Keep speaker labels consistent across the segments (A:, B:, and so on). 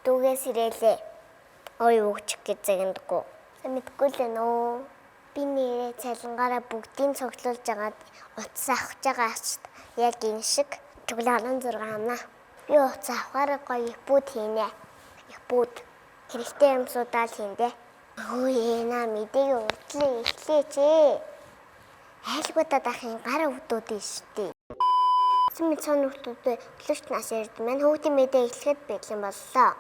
A: Дүүгээс ирээлээ. Ой өгчих гэж загнадаггүй. Мэдгүй л нөө. Би нэрээ цалингаараа бүгдийг цуглуулж агаад утас авах байгаа ач яг энэ шиг чуглаа 16 амнаа. Би утас авахаараа гоё их бүүд хийнэ. Их бүүд хэрэгтэй юмсуудаа л хийндэ. Өөе наа мэдээ уртлаа эхлэеч. Айлгуудад ахын гар өвдөөд штий. Цэми цоногтуудаа өглөөч нас ярд маань хүүхдийн мэдээ эхлэхэд бэл юм боллоо.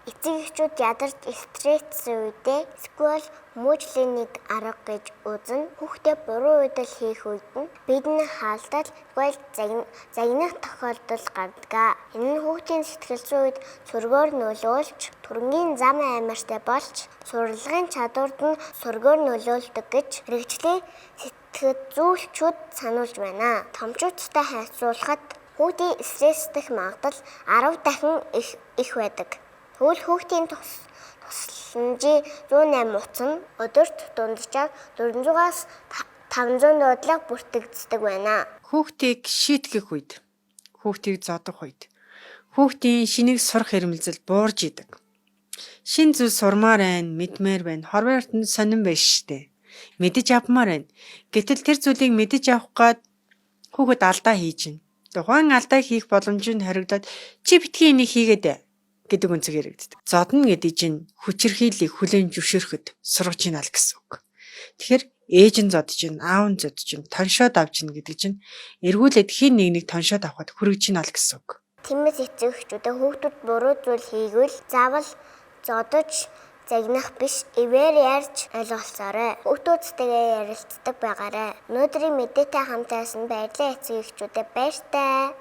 A: Эцэг эхчүүд ядарч стресс үедээ эсвэл муучлын нэг арга гэж үзэн хүүхдээ буруу үйлдэл хийх үед нь бидний хаалтал эсвэл загнах тохиолдол гардаг. Энэ нь хүүхдийн сэтгэл зүйн үед сөргөөр нөлөөлж, түрэнгийн зам амьартай болж, сурлагын чадварт нь сөргөөр нөлөөлдөг гэж мэрэгжлийн сэтгэл зүйчүүд сануулж байна. Томчуудтай харьцуулахад хүүхдийн стресстэх магадлал 10 дахин их байдаг. Тэгвэл хүүхдийн тусламжийн 108 утас нь өдөрт дунджаар 400-аас 500 дуудлага бүртгэгддэг байна.
B: Хүүхдийг шийтгэх үед, хүүхдийг зодох үед, хүүхдийн шинийг сурах хэрэмлзэл буурж идэг. Шин зүйл сурмаар байна, мэдмээр байна, хорвоорт нь сонирн байж штэ. Мэдэж авмаар байна. Гэтэл тэр зүйлийг мэдэж авах гад хүүхэд алдаа хийж байна. Тухайн алдаа хийх боломж нь хоригдоод чи битгий энийг хийгээд гэдэг үнцэг яригддаг. Зодно гэдэг чинь хүчирхийллийг хүлээн зөвшөөрөхөд сургаж ийна л гэсэн үг. Тэгэхээр ээж нь зодж чинь, аав нь зодж чинь, тоншоод авч чинь гэдэг чинь эргүүлээд хин нэг тоншоод авахд хүрэж ийна л гэсэн үг.
A: Тиймээс эцэг эхчүүдээ хүүхдүүд буруу зүйл хийгвэл заавал зодож загнах биш, ивээр ярьж ойлгуулсарай. Хүүхдүүдтэйгээ ярилцдаг байгаарай. Өнөөдрийн мэдээтэй хамт байсан баярлалаа эцэг эхчүүдээ баяртай.